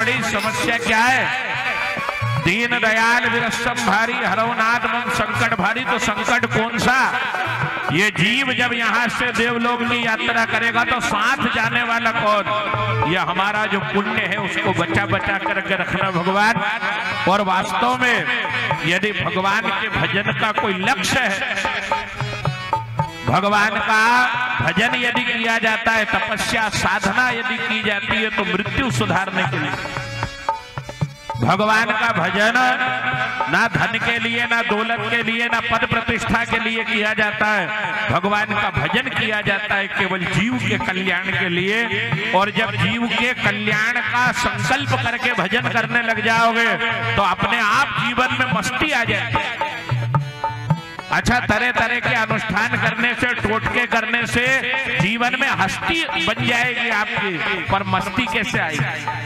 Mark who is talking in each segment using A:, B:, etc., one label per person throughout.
A: बड़ी समस्या क्या है? दीन दयाल विरसम भारी हरवनाथ मम संकट भारी। तो संकट कौन सा? ये जीव जब यहाँ से देवलोक की यात्रा करेगा तो साथ जाने वाला कौन? ये हमारा जो पुण्य है उसको बचा बचा करके रखना भगवान। और वास्तव में यदि भगवान के भजन का कोई लक्ष्य है, भगवान का भजन यदि किया जाता है, तपस्या साधना यदि की जाती है, तो मृत्यु सुधारने के लिए। भगवान का भजन ना धन के लिए, ना दौलत के लिए, ना पद प्रतिष्ठा के लिए किया जाता है। भगवान का भजन किया जाता है केवल जीव के कल्याण के लिए। और जब जीव के कल्याण का संकल्प करके भजन करने लग जाओगे तो अपने आप जीवन में मस्ती आ जाएगी। अच्छा, तरह तरह के अनुष्ठान करने से, टोटके करने से जीवन में हस्ती बन जाएगी आपकी, पर मस्ती कैसे आएगी?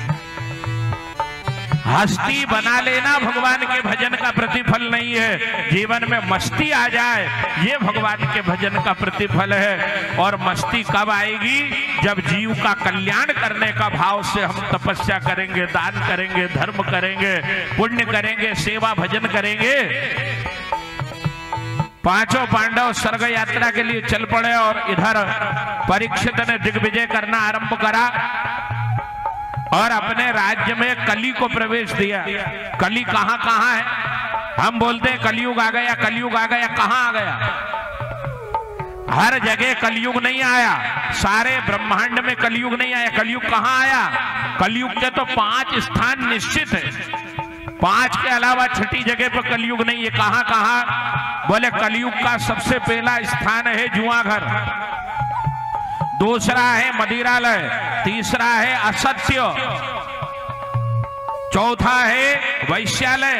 A: हस्ती बना लेना भगवान के भजन का प्रतिफल नहीं है। जीवन में मस्ती आ जाए, ये भगवान के भजन का प्रतिफल है। और मस्ती कब आएगी? जब जीव का कल्याण करने का भाव से हम तपस्या करेंगे, दान करेंगे, धर्म करेंगे, पुण्य करेंगे, सेवा भजन करेंगे। पांचों पांडव स्वर्ग यात्रा के लिए चल पड़े और इधर परीक्षित ने दिग्विजय करना आरंभ करा और अपने राज्य में कली को प्रवेश दिया। कली कहां कहां है? हम बोलते हैं कलयुग आ गया, कलयुग आ गया। कहां आ गया? हर जगह कलयुग नहीं आया, सारे ब्रह्मांड में कलयुग नहीं आया। कलयुग कहां आया? कलयुग के तो 5 स्थान निश्चित है, 5 के अलावा छठी जगह पर कलयुग नहीं है। कहां कहां? बोले कलयुग का सबसे पहला स्थान है जुआघर, दूसरा है मदिरालय, तीसरा है असत्य, चौथा है वैश्यालय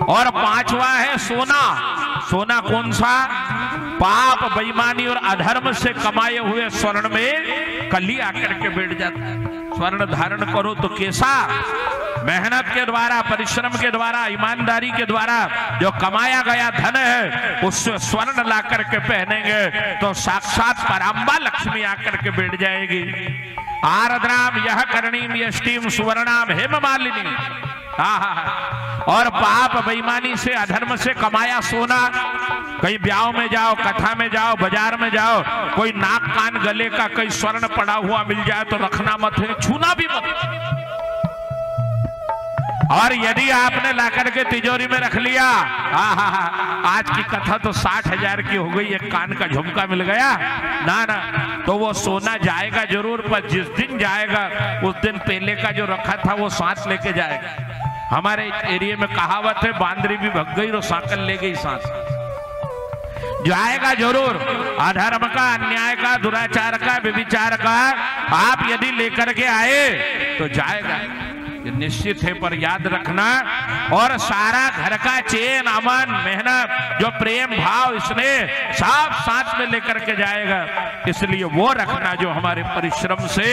A: और 5वां है सोना। सोना कौन सा? पाप, बेईमानी और अधर्म से कमाए हुए स्वर्ण में कली आकर के बैठ जाता है। स्वर्ण धारण करो तो कैसा? मेहनत के द्वारा, परिश्रम के द्वारा, ईमानदारी के द्वारा जो कमाया गया धन है उससे स्वर्ण ला करके पहनेंगे तो साक्षात पराम्बा लक्ष्मी आकर के बैठ जाएगी। आर्द्राम यह कर्णीम यष्टिम सुवर्णाम हेम मालिनी। और पाप, बेईमानी से, अधर्म से कमाया सोना, कहीं ब्याह में जाओ, कथा में जाओ, बाजार में जाओ, कोई नाक कान गले का कहीं स्वर्ण पड़ा हुआ मिल जाए तो रखना मत है, छूना भी मत। और यदि आपने लाकर के तिजोरी में रख लिया, आज की कथा तो 60,000 की हो गई, एक कान का झुमका मिल गया ना ना, तो वो सोना जाएगा जरूर, पर जिस दिन जाएगा उस दिन पहले का जो रखा था वो सांस लेके जाएगा। हमारे एरिया में कहावत है, बांदरी भी भग गई और सांकल ले गई सांस। जाएगा जरूर, अधर्म का, अन्याय का, दुराचार का, व्यभिचार का आप यदि लेकर के आए तो जाएगा, निश्चित है। पर याद रखना, और सारा घर का चैन, अमन, मेहनत, जो प्रेम भाव इसने सब साथ में लेकर के जाएगा। इसलिए वो रखना जो हमारे परिश्रम से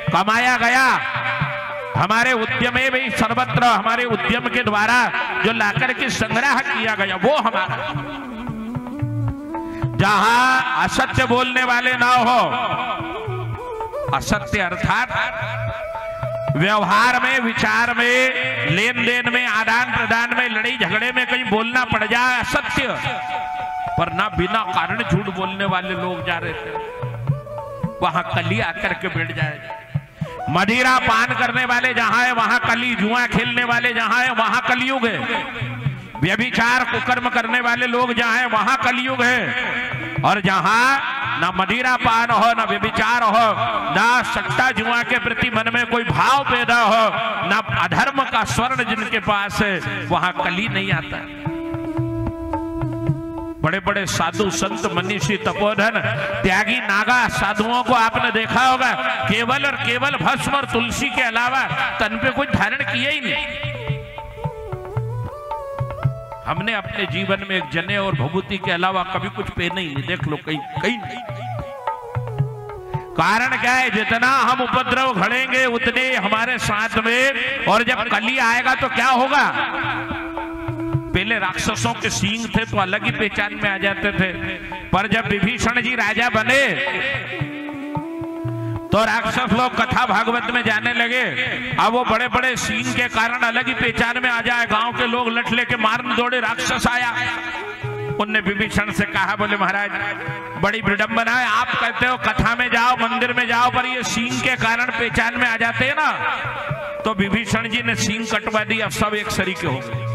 A: कमाया गया, हमारे उद्यम में भी सर्वत्र हमारे उद्यम के द्वारा जो लाकर के संग्रह किया गया वो हमारा। जहां असत्य बोलने वाले ना हो, असत्य अर्थात व्यवहार में, विचार में, लेन देन में, आदान प्रदान में, लड़ाई झगड़े में कहीं बोलना पड़ जाए असत्य, पर ना बिना कारण झूठ बोलने वाले लोग जा रहे थे, वहां कली आकर के बैठ जाए। मदिरा पान करने वाले जहां है वहां कली, जुआ खेलने वाले जहां है वहां कलयुग है, व्यभिचार कुकर्म करने वाले लोग जहां है वहां कलयुग है। और जहां ना मदिरा पान हो, ना व्यभिचार हो, ना सट्टा जुआ के प्रति मन में कोई भाव पैदा हो, ना अधर्म का स्वर्ण जिनके पास है, वहां कली नहीं आता। बड़े बड़े साधु संत मनीषी तपोधन त्यागी नागा साधुओं को आपने देखा होगा, केवल और केवल भस्म और तुलसी के अलावा तन पे कुछ धारण किया ही नहीं। हमने अपने जीवन में एक जने और भभूति के अलावा कभी कुछ पहने ही नहीं, देख लो कहीं कहीं नहीं। कारण क्या है? जितना हम उपद्रव घड़ेंगे उतने हमारे साथ में, और जब कली आएगा तो क्या होगा? पहले राक्षसों के सींग थे तो अलग ही पहचान में आ जाते थे, पर जब विभीषण जी राजा बने तो राक्षस लोग कथा भागवत में जाने लगे। अब वो बड़े बड़े सीन के कारण अलग ही पहचान में आ जाए। गांव के लोग लठ लेके मारने दौड़े, राक्षस आया। उनने विभीषण से कहा, बोले महाराज बड़ी विडंबना है, आप कहते हो कथा में जाओ, मंदिर में जाओ, पर ये सींग के कारण पहचान में आ जाते हैं ना। तो विभीषण जी ने सींग कटवा दी, अब सब एक सरीके हो गए।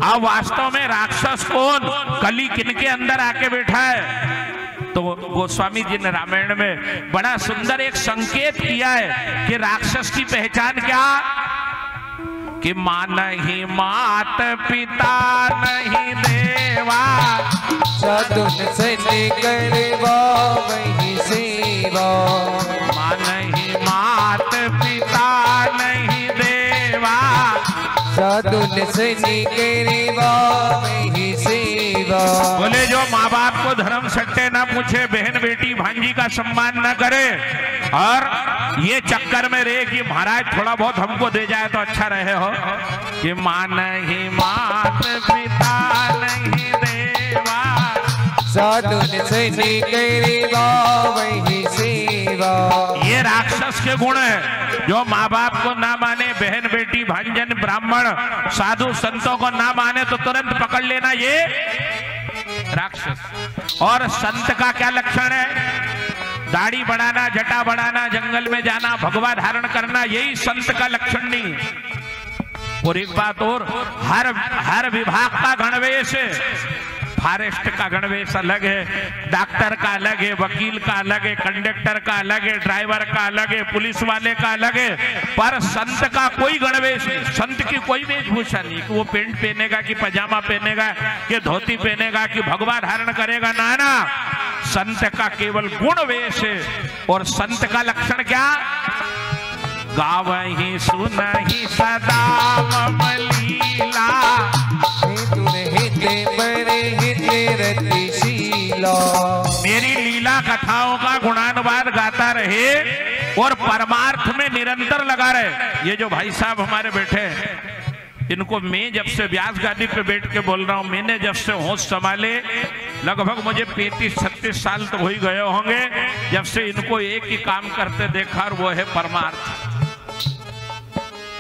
A: अब वास्तव में राक्षस कौन, कली किनके अंदर आके बैठा है? तो गोस्वामी जी ने रामायण में बड़ा सुंदर एक संकेत किया है कि राक्षस की पहचान क्या, कि मां नहीं मात पिता नहीं देवा,
B: साधुन सने करवा वही सेवा।
A: मां नहीं मात पिता नहीं देवा,
B: साधुन सने करवा वही सेवा।
A: बोले जो माँ बाप को धर्म सट्टे ना पूछे, बहन बेटी भांजी का सम्मान न करे, और ये चक्कर में रहे कि महाराज थोड़ा बहुत हमको दे जाए तो अच्छा रहे हो, कि मां नहीं मात पिता नहीं देवा,
B: साधुन सने करवा वही सेवा।
A: ये राक्षस के गुण है। जो माँ बाप को ना माने, बहन बेटी भांजन ब्राह्मण साधु संतों को ना माने, तो तुरंत पकड़ लेना ये राक्षस। और संत का क्या लक्षण है? दाढ़ी बढ़ाना, जटा बढ़ाना, जंगल में जाना, भगवा धारण करना, यही संत का लक्षण नहीं है। और एक बात और, हर विभाग का गणवेश है। फॉरेस्ट का गणवेश अलग है, डॉक्टर का अलग है, वकील का अलग है, कंडक्टर का अलग है, ड्राइवर का अलग है, पुलिस वाले का अलग है, पर संत का कोई गणवेश नहीं। संत की कोई वेशभूषा नहीं कि वो पेंट पहनेगा, कि पजामा पहनेगा, कि धोती पहनेगा, कि भगवा धारण करेगा, ना ना। संत का केवल गुण वेश है। और संत का लक्षण क्या? गावहि सुनहि सदा मम लीला, मेरी लीला कथाओं का गुणानुवाद गाता रहे और परमार्थ में निरंतर लगा रहे। ये जो भाई साहब हमारे बैठे हैं, इनको मैं जब से व्यास गादी पे बैठ के बोल रहा हूँ, मैंने जब से होश संभाले, लगभग मुझे 35-36 साल तो हो ही गए होंगे, जब से इनको एक ही काम करते देखा, और वो है परमार्थ।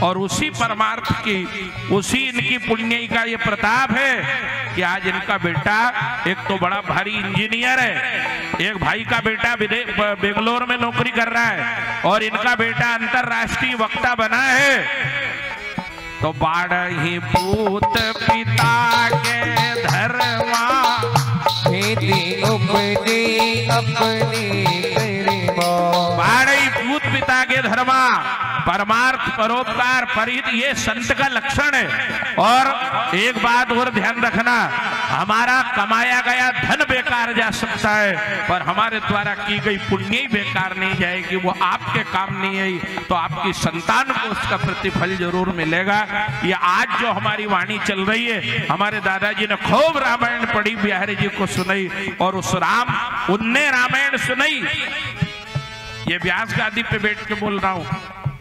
A: और उसी परमार्थ की, उसी इनकी पुण्य का ये प्रताप है कि आज इनका बेटा एक तो बड़ा भारी इंजीनियर है, एक भाई का बेटा बेंगलोर में नौकरी कर रहा है, और इनका बेटा अंतरराष्ट्रीय वक्ता बना है। तो बाढ़ी पूत पिता के धर्मा, बाढ़ी पूत पिता के धर्मा, परमार्थ परोपकार परिहित, ये संत का लक्षण है। और एक बात और ध्यान रखना, हमारा कमाया गया धन बेकार जा सकता है, पर हमारे द्वारा की गई पुण्य ही बेकार नहीं जाएगी। वो आपके काम नहीं आई तो आपकी संतान को उसका प्रतिफल जरूर मिलेगा। ये आज जो हमारी वाणी चल रही है, हमारे दादाजी ने खूब रामायण पढ़ी, बिहारी जी को सुनाई, और उस उनने रामायण सुनाई। ये व्यास गादी पे बैठ के बोल रहा हूँ।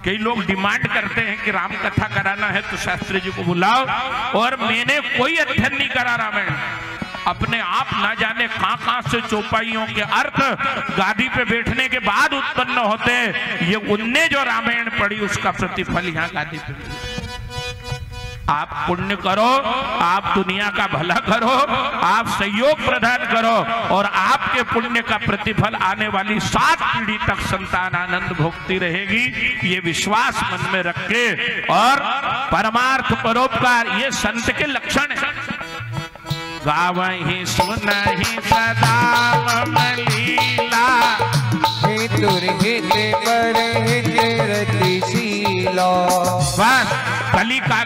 A: कई लोग डिमांड करते हैं कि राम कथा कराना है तो शास्त्री जी को बुलाओ, और मैंने कोई अध्ययन नहीं करा रामायण। अपने आप ना जाने कहां से चौपाइयों के अर्थ गादी पे बैठने के बाद उत्पन्न होते हैं। ये उनने जो रामायण पढ़ी, उसका प्रतिफल यहाँ गादी पे। आप पुण्य करो, आप दुनिया का भला करो, आप सहयोग प्रदान करो, और आपके पुण्य का प्रतिफल आने वाली 7 पीढ़ी तक संतान आनंद भोगती रहेगी। ये विश्वास मन में रख के, और परमार्थ परोपकार, ये संत के लक्षण है। गावहि सुनहि सदा मम लीला, बस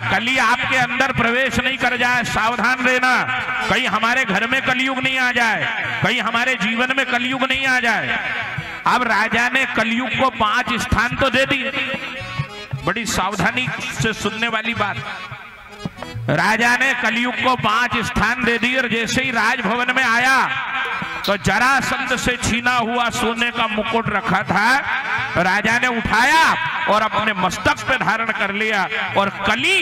A: कली आपके अंदर प्रवेश नहीं कर जाए, सावधान रहना। कहीं हमारे घर में कलयुग नहीं आ जाए, कहीं हमारे जीवन में कलयुग नहीं आ जाए। अब राजा ने कलयुग को 5 स्थान तो दे दिए, बड़ी सावधानी से सुनने वाली बात। राजा ने कलयुग को 5 स्थान दे दिए, और जैसे ही राजभवन में आया तो जरासंध से छीना हुआ सोने का मुकुट रखा था, राजा ने उठाया और अपने मस्तक पे धारण कर लिया, और कली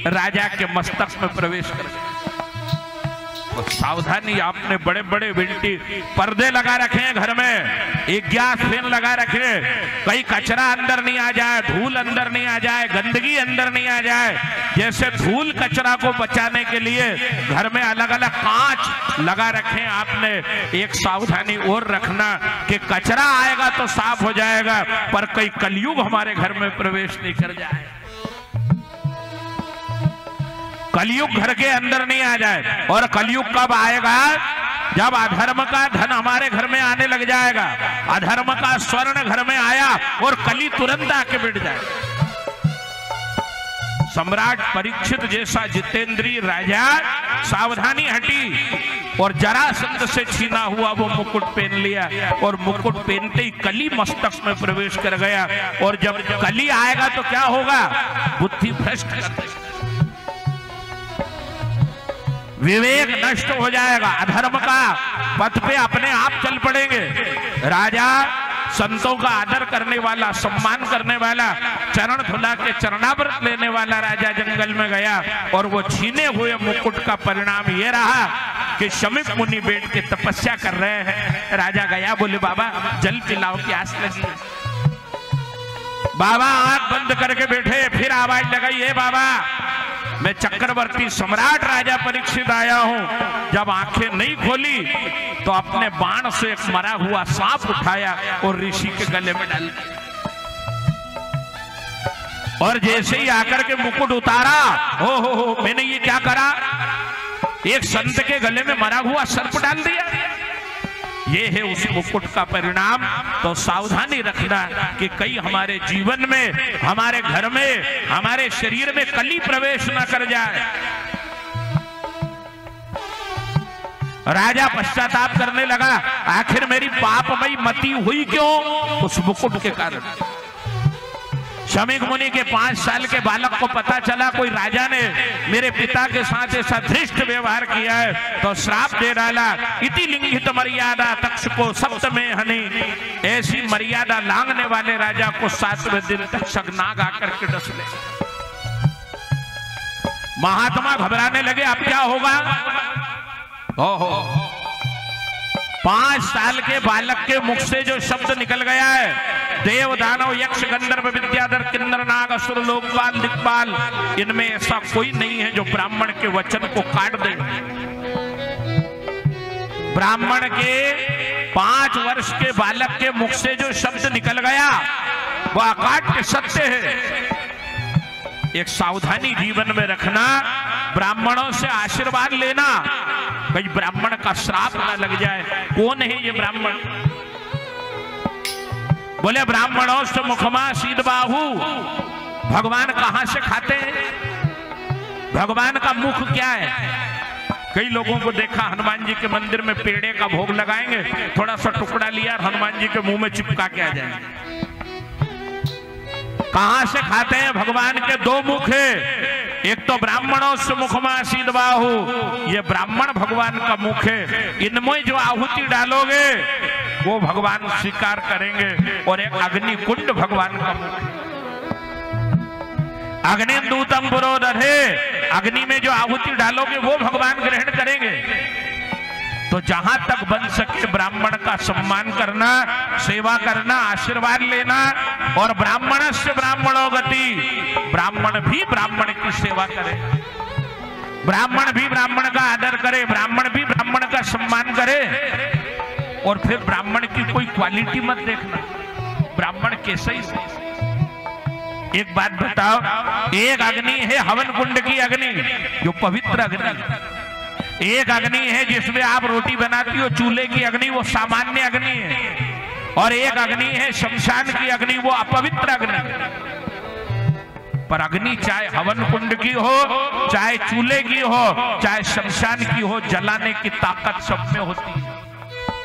A: राजा के मस्तक में प्रवेश कर गया। तो सावधानी, आपने बड़े बड़े विंटी पर्दे लगा रखे हैं घर में, एक गैस फैन लगा रखे, कहीं कचरा अंदर नहीं आ जाए, धूल अंदर नहीं आ जाए, गंदगी अंदर नहीं आ जाए। जैसे धूल कचरा को बचाने के लिए घर में अलग अलग कांच लगा रखे हैं आपने। एक सावधानी और रखना कि कचरा आएगा तो साफ हो जाएगा, पर कई कलयुग हमारे घर में प्रवेश नहीं कर जाए, कलयुग घर के अंदर नहीं आ जाए। और कलयुग कब आएगा? जब अधर्म का धन हमारे घर में आने लग जाएगा, अधर्म का स्वर्ण घर में आया और कली तुरंत आके बैठ जाए। सम्राट परीक्षित जैसा जितेंद्रीय राजा सावधानी हटी और जरासंध से छीना हुआ वो मुकुट पहन लिया, और मुकुट पहनते ही कली मस्तक में प्रवेश कर गया। और जब कली आएगा तो क्या होगा? बुद्धि भ्रष्ट कर देगा, विवेक नष्ट हो जाएगा, अधर्म का पथ पे अपने आप चल पड़ेंगे। राजा संतों का आदर करने वाला, सम्मान करने वाला, चरण धुला के चरणामृत लेने वाला राजा जंगल में गया, और वो छीने हुए मुकुट का परिणाम ये रहा कि शमीक मुनि बैठ के तपस्या कर रहे हैं। राजा गया, बोले बाबा जल पिलाओ, प्यास लगी। बाबा आंख बंद करके बैठे, फिर आवाज लगाई, हे बाबा मैं चक्रवर्ती सम्राट राजा परीक्षित आया हूं। जब आंखें नहीं खोली तो अपने बाण से एक मरा हुआ सांप उठाया और ऋषि के गले में डाल दिया, और जैसे ही आकर के मुकुट उतारा, हो मैंने ये क्या करा? एक संत के गले में मरा हुआ सर्प डाल दिया। ये है उस मुकुट का परिणाम। तो सावधानी रखना कि कहीं हमारे जीवन में, हमारे घर में, हमारे शरीर में कली प्रवेश न कर जाए। राजा पश्चाताप करने लगा, आखिर मेरी पापमयी मति हुई क्यों? उस मुकुट के कारण। शमीक मुनि के 5 साल के बालक को पता चला कोई राजा ने मेरे पिता के साथ ऐसा धृष्ट व्यवहार किया है, तो श्राप दे डाला। इति लिंगित मर्यादा तक्ष को सप्त में हनी। ऐसी मर्यादा लांघने वाले राजा को 7वें दिन तक्षक नाग आकर के डस ले। महात्मा घबराने लगे, अब क्या होगा? ओहो, 5 साल के बालक के मुख से जो शब्द निकल गया है, देव दानव यक्ष गंधर्व विद्याधर किन्नर नाग असुर लोकपाल दिक्पाल, इनमें ऐसा कोई नहीं है जो ब्राह्मण के वचन को काट दे। ब्राह्मण के 5 वर्ष के बालक के मुख से जो शब्द निकल गया वो अकाट्य सत्य है। एक सावधानी जीवन में रखना, ब्राह्मणों से आशीर्वाद लेना, कहीं ब्राह्मण का श्राप न लग जाए। कौन है ये ब्राह्मण? बोले ब्राह्मणों से मुखमा सीध बाहु। भगवान कहां से खाते हैं? भगवान का मुख क्या है? कई लोगों को देखा हनुमान जी के मंदिर में पेड़े का भोग लगाएंगे, थोड़ा सा टुकड़ा लिया हनुमान जी के मुंह में चिपका के आ जाएंगे। कहां से खाते हैं? भगवान के 2 मुख है, एक तो ब्राह्मणों से मुखमा सीध बाहु, ये ब्राह्मण भगवान का मुख है। इनमें जो आहुति डालोगे वो भगवान स्वीकार करेंगे। और एक अग्नि कुंड भगवान का मुख है। अग्नि दूतम पुरोदधे, अग्नि में जो आहुति डालोगे वो भगवान ग्रहण करेंगे। तो जहां तक बन सके ब्राह्मण का सम्मान करना, सेवा करना, आशीर्वाद लेना। और ब्राह्मण से ब्राह्मणो गति, ब्राह्मण भी ब्राह्मण की सेवा करे, ब्राह्मण भी ब्राह्मण का आदर करे, ब्राह्मण भी ब्राह्मण का सम्मान करे। और फिर ब्राह्मण की कोई क्वालिटी मत देखना, ब्राह्मण कैसे ही से। एक बात बताओ, एक अग्नि है हवन कुंड की अग्नि, जो पवित्र अग्नि। एक अग्नि है जिसमें आप रोटी बनाती हो, चूल्हे की अग्नि, वो सामान्य अग्नि है। और एक अग्नि है शमशान की अग्नि, वो अपवित्र अग्नि। पर अग्नि चाहे हवन कुंड की हो, चाहे चूल्हे की हो, चाहे शमशान की हो, जलाने की ताकत सब में होती है।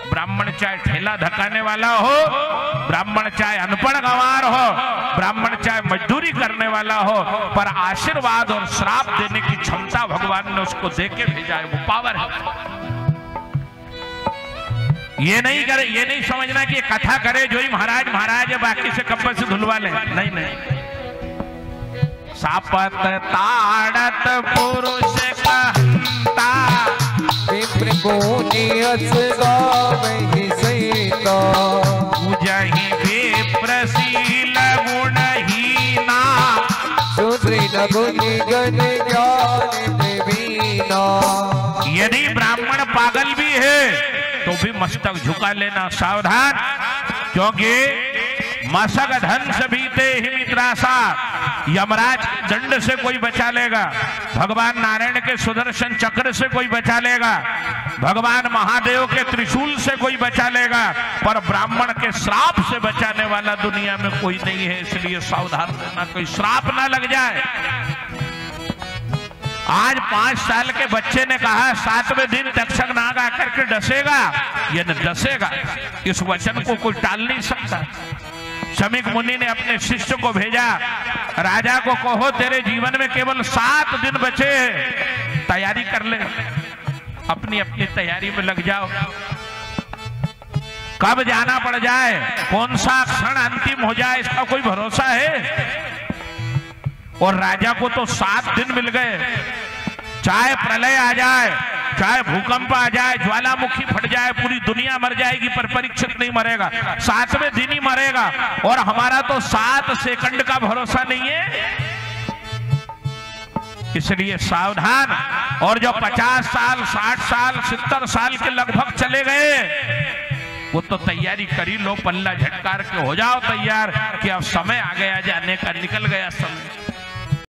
A: ब्राह्मण चाहे ठेला धकाने वाला हो, ब्राह्मण चाहे अनपढ़ गंवार हो, ब्राह्मण चाहे मजदूरी करने वाला हो, पर आशीर्वाद और श्राप देने की क्षमता भगवान ने उसको देके भेजा है, वो पावर है। ये नहीं करे, ये नहीं समझना कि ये कथा करे जो ही महाराज महाराज है, बाकी से कब्बे से धुलवा ले। नहीं नहीं, सापत ताड़त पुरुष कहता
B: मुनि अस गावहि सीता
A: पूजहि विप्रशील गुणहीना
B: सुदृढ़ गुनि गण ज्ञान प्रवीणा।
A: यदि ब्राह्मण पागल भी है तो भी मस्तक झुका लेना सावधान, क्योंकि मसक धन से बीते ही मित्रासा, यमराज के दंड से कोई बचा लेगा, भगवान नारायण के सुदर्शन चक्र से कोई बचा लेगा, भगवान महादेव के त्रिशूल से कोई बचा लेगा, पर ब्राह्मण के श्राप से बचाने वाला दुनिया में कोई नहीं है। इसलिए सावधान रहना, कोई श्राप ना लग जाए। आज 5 साल के बच्चे ने कहा 7वें दिन तक्षक नाग आकर के डसेगा, ये न डसेगा। इस वचन को कोई टाल नहीं सकता। शमीक मुनि ने अपने शिष्य को भेजा, राजा को कहो तेरे जीवन में केवल 7 दिन बचे हैं, तैयारी कर ले, अपनी अपनी तैयारी में लग जाओ। कब जाना पड़ जाए, कौन सा क्षण अंतिम हो जाए, इसका कोई भरोसा है। और राजा को तो 7 दिन मिल गए, चाहे प्रलय आ जाए, चाहे भूकंप आ जाए, ज्वालामुखी फट जाए, पूरी दुनिया मर जाएगी, पर परीक्षित नहीं मरेगा, 7वें दिन ही मरेगा। और हमारा तो 7 सेकंड का भरोसा नहीं है। इसलिए सावधान। और जो 50 साल 60 साल 70 साल के लगभग चले गए, वो तो तैयारी कर ही लो, पल्ला झटकार के हो जाओ तैयार कि अब समय आ गया जाने का, निकल गया समय।